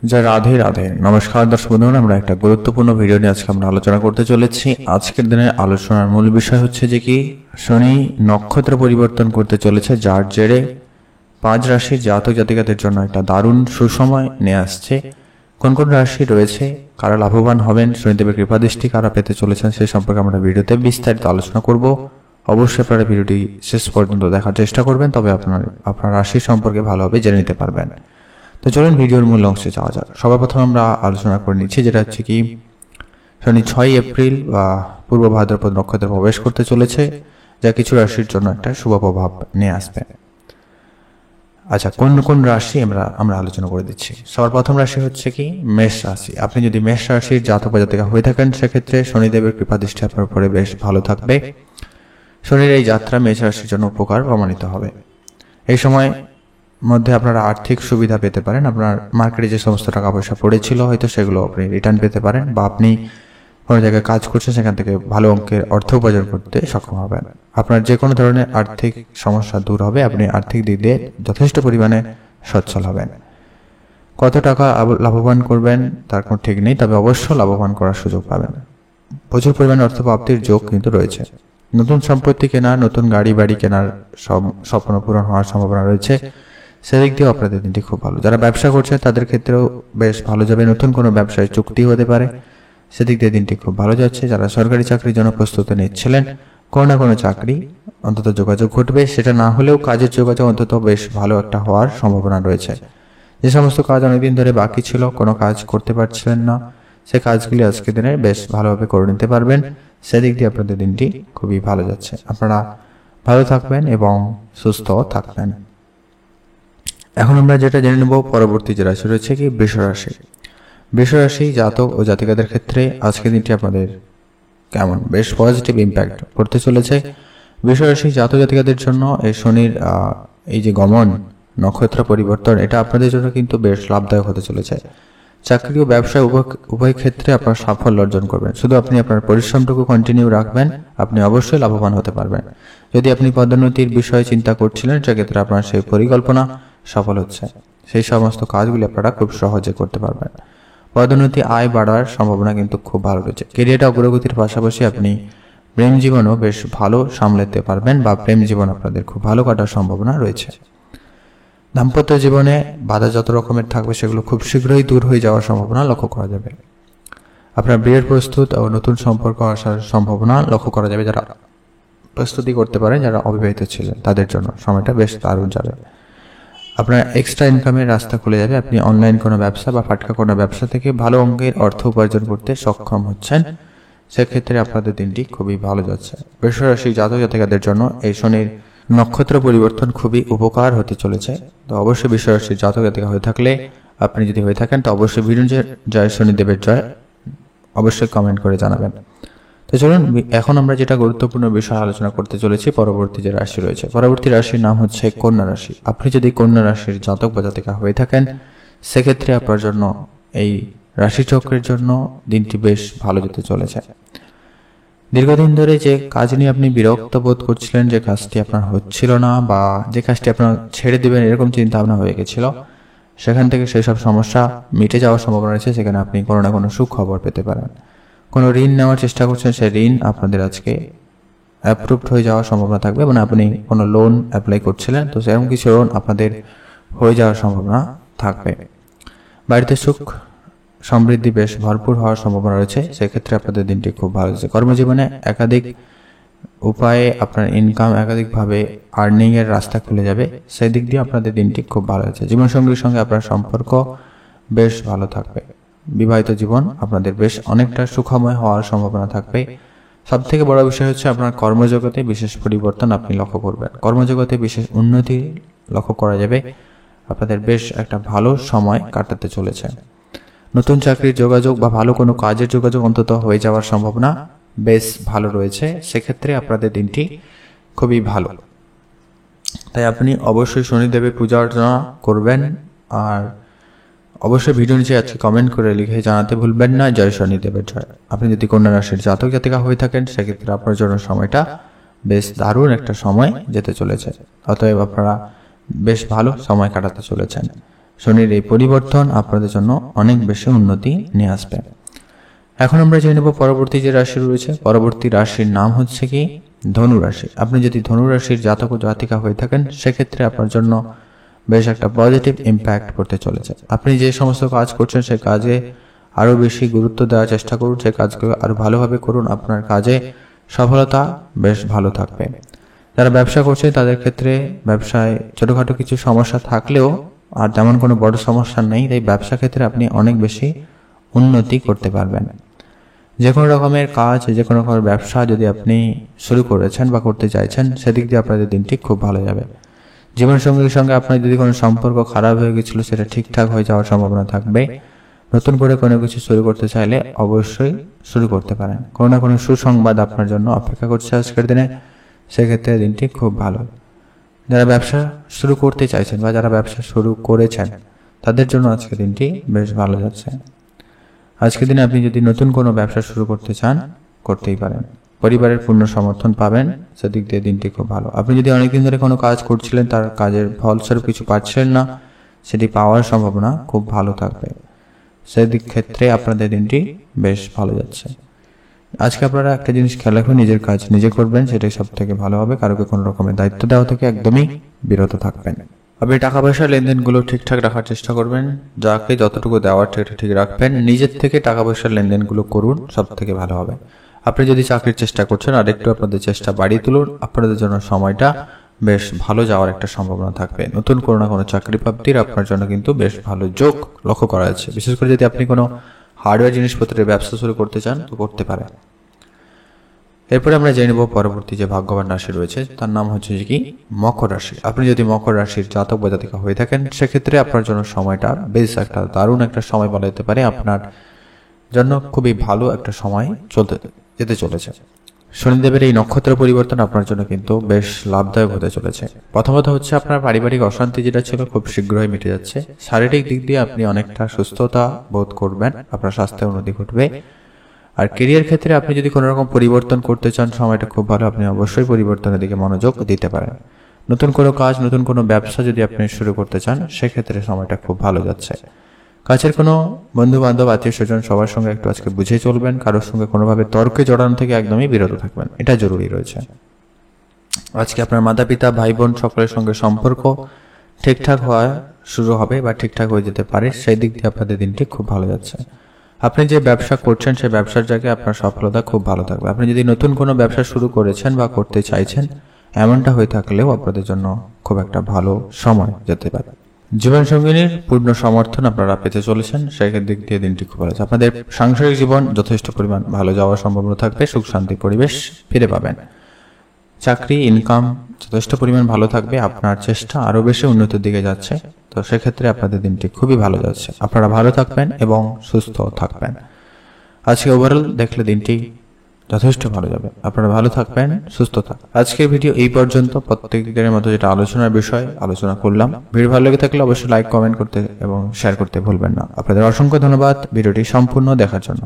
जय राधे राधे। नमस्कार दर्शक बंधुगण, আমরা একটা গুরুত্বপূর্ণ ভিডিও নিয়ে আজকে আমরা আলোচনা করতে চলেছি। আজকের দিনের আলোচনার মূল বিষয় হচ্ছে যে কি শনি নক্ষত্র পরিবর্তন করতে চলেছে, যার জেরে 5 রাশির জাতক জাতিকাদের জন্য একটা দারুণ সুসময় নিয়ে আসছে। কোন কোন রাশি রয়েছে, কারা লাভবান হবেন, শনিদেবের কৃপাদৃষ্টি কারা পেতে চলেছেন, সে সম্পর্কে আমরা ভিডিওতে বিস্তারিত আলোচনা করব। অবশ্যই আপনারা ভিডিওটি শেষ পর্যন্ত দেখার চেষ্টা করবেন, তবে আপনার রাশি সম্পর্কে ভালোভাবে জেনে নিতে পারবেন। তো চলুন ভিডিওর মূল অংশে যাওয়া যাক। সবার প্রথম আমরা আলোচনা করে নিচ্ছি, যেটা হচ্ছে কি শনি 6 এপ্রিল বা পূর্ব ভাদ্রপদ নক্ষত্রে প্রবেশ করতে চলেছে, যা কিছু রাশির জন্য একটা শুভ প্রভাব নিয়ে আসবে। আচ্ছা, কোন কোন রাশি আমরা আলোচনা করে দিচ্ছি। সবার প্রথম রাশি হচ্ছে কি মেষ রাশি। আপনি যদি মেষ রাশির জাতক বা জাতিকা হয়ে থাকেন, সেক্ষেত্রে শনিদেবের কৃপাদৃষ্টি আপনার উপরে বেশ ভালো থাকবে। শনির এই যাত্রা মেষ রাশির জন্য উপকার প্রমাণিত হবে। এই সময় মধ্যে আপনারা আর্থিক সুবিধা পেতে পারেন। আপনার মার্কেটে যে সমস্ত টাকা পয়সা পড়েছিল, হয়তো সেগুলো আপনি রিটার্ন পেতে পারেন, বা আপনি কোনো জায়গায় কাজ করছেন, সেখান থেকে ভালো অঙ্কের অর্থ উপার্জন করতে সক্ষম হবেন। আপনার যে কোনো ধরনের আর্থিক সমস্যা দূর হবে, আপনি আর্থিক দিক দিয়ে যথেষ্ট পরিমাণে সচ্ছল হবেন। কত টাকা লাভবান করবেন তার কোনো ঠিক নেই, তবে অবশ্য লাভবান করার সুযোগ পাবেন। প্রচুর পরিমাণে অর্থ প্রাপ্তির যোগ কিন্তু রয়েছে। নতুন সম্পত্তি কেনা, নতুন গাড়ি বাড়ি কেনার স্বপ্ন পূরণ হওয়ার সম্ভাবনা রয়েছে। সেদিক দিয়েও আপনাদের দিনটি খুব ভালো। যারা ব্যবসা করছে তাদের ক্ষেত্রেও বেশ ভালো যাবে। নতুন কোনো ব্যবসায় চুক্তি হতে পারে, সেদিক দিয়ে দিনটি খুব ভালো যাচ্ছে। যারা সরকারি চাকরির জন্য প্রস্তুতি নিচ্ছিলেন, কোনো না কোনো চাকরি অন্তত যোগাযোগ ঘটবে। সেটা না হলেও কাজের যোগাযোগ অন্তত বেশ ভালো একটা হওয়ার সম্ভাবনা রয়েছে। যে সমস্ত কাজ অনেকদিন ধরে বাকি ছিল, কোনো কাজ করতে পারছিলেন না, সে কাজগুলি আজকের দিনে বেশ ভালোভাবে করে নিতে পারবেন। সেদিক দিয়ে আপনাদের দিনটি খুবই ভালো যাচ্ছে। আপনারা ভালো থাকবেন এবং সুস্থ থাকবেন। এখন আমরা যেটা জেনে নেব, পরবর্তী যে রাশি রয়েছে কি বৃষ রাশি। বৃষ রাশি জাতক ও জাতিকাদের ক্ষেত্রে আজকের দিনটি আপনাদের কেমন, বেশ পজিটিভ ইম্প্যাক্ট করতে চলেছে। বৃষ রাশি জাতক জাতিকাদের জন্য এই শনির এই যে গমন, নক্ষত্র পরিবর্তন, এটা আপনাদের জন্য কিন্তু বেশ লাভদায়ক হতে চলেছে। চাকরি ও ব্যবসায় উভয় ক্ষেত্রে আপনার সাফল্য অর্জন করবেন। শুধু আপনি আপনার পরিশ্রমটুকু কন্টিনিউ রাখবেন, আপনি অবশ্যই লাভবান হতে পারবেন। যদি আপনি পদোন্নতির বিষয়ে চিন্তা করছিলেন, সেক্ষেত্রে আপনার সেই পরিকল্পনা সফল হচ্ছে। সেই সমস্ত কাজগুলি আপনারা খুব সহজে করতে পারবেন। পদোন্নতি, আয় বাড়ার সম্ভাবনা কিন্তু খুব ভালো রয়েছে। ক্যারিয়ারে অগ্রগতির পাশাপাশি আপনি প্রেম জীবনও বেশ ভালো সামলাতে পারবেন, বা প্রেম জীবন আপনাদের খুব ভালো কাটার সম্ভাবনা রয়েছে। দাম্পত্য জীবনে বাধা যত রকমের থাকবে, সেগুলো খুব শীঘ্রই দূর হয়ে যাওয়ার সম্ভাবনা লক্ষ্য করা যাবে। আপনার বিয়ের প্রস্তুত ও নতুন সম্পর্ক আসার সম্ভাবনা লক্ষ্য করা যাবে। যারা প্রস্তুতি করতে পারেন, যারা অবিবাহিত ছিলেন, তাদের জন্য সময়টা বেশ দারুণ যাবে। আপনার এক্সট্রা ইনকামের রাস্তা খুলে যাবে। আপনি অনলাইন কোনো ব্যবসা বা ফাটকা কোনো ব্যবসা থেকে ভালো অঙ্কের অর্থ উপার্জন করতে সক্ষম হচ্ছেন। সেক্ষেত্রে আপনাদের দিনটি খুবই ভালো যাচ্ছে। বৃষ রাশি জাতক জাতিকাদের জন্য এই শনির নক্ষত্র পরিবর্তন খুবই উপকার হতে চলেছে। তো অবশ্যই বৃষ রাশির জাতক জাতিকা হয়ে থাকলে, আপনি যদি হয়ে থাকেন, তো অবশ্যই ভিডিও জয় শনিদেবের জয় অবশ্যই কমেন্ট করে জানাবেন। তো চলুন এখন আমরা যেটা গুরুত্বপূর্ণ বিষয় আলোচনা করতে চলেছি, পরবর্তী যে রাশি রয়েছে। পরবর্তী রাশির নাম হচ্ছে কন্যা রাশি। আপনি যদি কন্যা রাশির জাতক বা জাতিকা হয়ে থাকেন, সেক্ষেত্রে আপনার জন্য এই রাশিচক্রের জন্য দিনটি বেশ ভালো যেতে চলেছে। দীর্ঘদিন ধরে যে কাজ নিয়ে আপনি বিরক্ত বোধ করছিলেন, যে কাজটি আপনার হচ্ছিল না, বা যে কাজটি আপনার ছেড়ে দিবেন এরকম চিন্তা ভাবনা হয়ে গেছিল, সেখান থেকে সেই সব সমস্যা মিটে যাওয়ার সম্ভাবনা রয়েছে। সেখানে আপনি কোনো না কোনো সুখবর পেতে পারেন। কোনো ঋণ নেওয়ার চেষ্টা করছেন, সেই ঋণ আপনাদের আজকে অ্যাপ্রুভড হয়ে যাওয়ার সম্ভাবনা থাকবে। মানে আপনি কোনো লোন অ্যাপ্লাই করছিলেন, তো সেরকম কিছু লোন আপনাদের হয়ে যাওয়ার সম্ভাবনা থাকবে। বাড়িতে সুখ সমৃদ্ধি বেশ ভরপুর হওয়ার সম্ভাবনা রয়েছে। সেক্ষেত্রে আপনাদের দিনটি খুব ভালো যাচ্ছে। কর্মজীবনে একাধিক উপায়ে আপনার ইনকাম, একাধিকভাবে আর্নিং এর রাস্তা খুলে যাবে। সেই দিক দিয়ে আপনাদের দিনটি খুব ভালো যাচ্ছে। জীবনসঙ্গীর সঙ্গে আপনার সম্পর্ক বেশ ভালো থাকবে। বিবাহিত জীবন আপনাদের বেশ অনেকটা সুখময় হওয়ার সম্ভাবনা থাকবে। সব থেকে বড় বিষয় হচ্ছে আপনার কর্মজগতে বিশেষ পরিবর্তন আপনি লক্ষ্য করবেন। কর্মজগতে বিশেষ উন্নতি লক্ষ্য করা যাবে। আপনাদের বেশ একটা ভালো সময় কাটাতে চলেছে। নতুন চাকরির যোগাযোগ বা ভালো কোনো কাজের যোগাযোগ অন্তত হয়ে যাওয়ার সম্ভাবনা বেশ ভালো রয়েছে। সেক্ষেত্রে আপনাদের দিনটি খুবই ভালো। তাই আপনি অবশ্যই শনিদেবের পূজা অর্চনা করবেন। আর অবশ্যই ভিডিও নিচে আজকে কমেন্ট করে লিখে জানাতে ভুলবেন না জয় শনিদেবের জয়। আপনি যদি কন্যা রাশির জাতক জাতিকা হয়ে থাকেন, সেক্ষেত্রে আপনার জন্য সময়টা বেশ দারুণ একটা সময় যেতে চলেছে। অতএব আপনারা বেশ ভালো সময় কাটাতে চলেছেন। শনির এই পরিবর্তন আপনাদের জন্য অনেক বেশি উন্নতি নিয়ে আসবে। এখন আমরা জেনে নেব পরবর্তী যে রাশি রয়েছে। পরবর্তী রাশির নাম হচ্ছে কি ধনু রাশি। আপনি যদি ধনু রাশির জাতক ও জাতিকা হয়ে থাকেন সেক্ষেত্রে আপনার জন্য বেশ একটা পজিটিভ ইম্প্যাক্ট করতে চলেছে। আপনি যে সমস্ত কাজ করছেন সেই কাজে আরো বেশি গুরুত্ব দেওয়ার চেষ্টা করুন, সেই কাজগুলো আরো ভালোভাবে করুন। আপনার কাজে সফলতা বেশ ভালো থাকবে। যারা ব্যবসা করছে তাদের ক্ষেত্রে ব্যবসায় ছোটখাটো কিছু সমস্যা থাকলেও আর তেমন কোনো বড় সমস্যা নেই, তাই ব্যবসা ক্ষেত্রে আপনি অনেক বেশি উন্নতি করতে পারবেন। যে কোনো রকমের কাজ, যে কোনো রকমের ব্যবসা যদি আপনি শুরু করেছেন বা করতে চাইছেন সেদিক দিয়ে আপনাদের দিনটি খুব ভালো যাবে। জীবনসঙ্গীর সঙ্গে আপনার যদি কোনো সম্পর্ক খারাপ হয়ে গেছিল সেটা ঠিকঠাক হয়ে যাওয়ার সম্ভাবনা থাকবে। নতুন করে কোনো কিছু শুরু করতে চাইলে অবশ্যই শুরু করতে পারেন। কোনো না কোনো সুসংবাদ আপনার জন্য অপেক্ষা করছে আজকের দিনে, সেক্ষেত্রে দিনটি খুব ভালো। যারা ব্যবসা শুরু করতে চাইছেন বা যারা ব্যবসা শুরু করেছেন তাদের জন্য আজকের দিনটি বেশ ভালো যাচ্ছে। আজকের দিনে আপনি যদি নতুন কোনো ব্যবসা শুরু করতে চান করতেই পারেন। পরিবারের পূর্ণ সমর্থন পাবেন, সেদিক দিয়ে দিনটি খুব ভালো। আপনি যদি অনেকদিন ধরে কোনো কাজ করছিলেন তার কাজের ফলস্বরূপ কিছু পাচ্ছিলেন না, সেটি পাওয়ার সম্ভাবনা খুব ভালো থাকবে। সেদিক ক্ষেত্রে আপনাদের দিনটি বেশ ভালো যাচ্ছে। আজকে আপনারা একটা জিনিস খেয়াল রাখবেন, নিজের কাজ নিজে করবেন, সেটাই সব থেকে ভালো হবে। কারোকে কোনো রকমের দায়িত্ব দেওয়া থেকে একদমই বিরত থাকবেন। আপনি টাকা পয়সার লেনদেনগুলো ঠিকঠাক রাখার চেষ্টা করবেন, যাকে যতটুকু দেওয়ার সেটা ঠিক রাখবেন। নিজের থেকে টাকা পয়সার লেনদেনগুলো করুন, সব থেকে ভালো হবে। আপনি যদি চাকরির চেষ্টা করছেন আর একটু আপনাদের চেষ্টা বাড়িয়ে তুলুন, আপনাদের জন্য সময়টা বেশ ভালো যাওয়ার একটা সম্ভাবনা থাকবে। নতুন কোনো না কোনো চাকরি প্রাপ্তির আপনার জন্য কিন্তু বেশ ভালো যোগ লক্ষ্য করা যাচ্ছে। বিশেষ করে যদি আপনি কোনো হার্ডওয়্যার জিনিসপত্রের ব্যবসা শুরু করতে চান তো করতে পারেন। এরপরে আমরা জেনে নেব পরবর্তী যে ভাগ্যবান রাশি রয়েছে তার নাম হচ্ছে কি মকর রাশি। আপনি যদি মকর রাশির জাতক বা জাতিকা হয়ে থাকেন সেক্ষেত্রে আপনার জন্য সময়টা বেশ একটা দারুণ একটা সময় বলা যেতে পারে। আপনার জন্য খুবই ভালো একটা সময় যেতে চলেছে। শনিদেবের এই নক্ষত্র পরিবর্তন আপনার জন্য কিন্তু বেশ লাভদায়ক হতে চলেছে। প্রথমত হচ্ছে আপনার পারিবারিক অশান্তি যেটা ছিল খুব শীঘ্রই মিটে যাচ্ছে। শারীরিক দিক দিয়ে আপনি অনেকটা সুস্থতা বোধ করবেন, আপনার স্বাস্থ্যের উন্নতি ঘটবে। আর কেরিয়ার ক্ষেত্রে আপনি যদি কোনো রকম পরিবর্তন করতে চান সময়টা খুব ভালো, আপনি অবশ্যই পরিবর্তনের দিকে মনোযোগ দিতে পারেন। নতুন কোনো কাজ, নতুন কোনো ব্যবসা যদি আপনি শুরু করতে চান সেক্ষেত্রে সময়টা খুব ভালো যাচ্ছে। কাছের কোনো বন্ধু বান্ধব, আত্মীয় স্বজন সবার সঙ্গে একটু আজকে বুঝে চলবেন। কারোর সঙ্গে কোনোভাবে তর্কে জড়ানো থেকে একদমই বিরত থাকবেন, এটা জরুরি রয়েছে। আজকে আপনার মাতা পিতা, ভাই বোন সকলের সঙ্গে সম্পর্ক ঠিকঠাক হওয়া শুরু হবে বা ঠিকঠাক হয়ে যেতে পারে, সেই দিক দিয়ে আপনাদের দিনটি খুব ভালো যাচ্ছে। আপনি যে ব্যবসা করছেন সেই ব্যবসার জায়গায় আপনার সফলতা খুব ভালো থাকবে। আপনি যদি নতুন কোনো ব্যবসা শুরু করেছেন বা করতে চাইছেন এমনটা হয়ে থাকলেও আপনাদের জন্য খুব একটা ভালো সময় যেতে পারে। জীবনসঙ্গিনীর পূর্ণ সমর্থন আপনারা পেতে চলেছেন, সেই দিক দিয়ে দিনটি খুব ভালো আছে। আপনাদের সাংসারিক জীবন যথেষ্ট পরিমাণ ভালো যাওয়ার সম্ভাবনা থাকবে, সুখ শান্তি পরিবেশ ফিরে পাবেন। চাকরি ইনকাম যথেষ্ট পরিমাণ ভালো থাকবে, আপনার চেষ্টা আরো বেশি উন্নতির দিকে যাচ্ছে। তো সেক্ষেত্রে আপনাদের দিনটি খুবই ভালো যাচ্ছে। আপনারা ভালো থাকবেন এবং সুস্থ থাকবেন। আজকে ওভারঅল দেখলে দিনটি যথেষ্ট ভালো যাবে। আপনারা ভালো থাকবেন, সুস্থ থাকবেন। আজকের ভিডিও এই পর্যন্ত। প্রত্যেক দিনের মতো যেটা আলোচনার বিষয় আলোচনা করলাম, ভিডিও ভালো লেগে থাকলে অবশ্যই লাইক, কমেন্ট করতে এবং শেয়ার করতে ভুলবেন না। আপনাদের অসংখ্য ধন্যবাদ ভিডিওটি সম্পূর্ণ দেখার জন্য।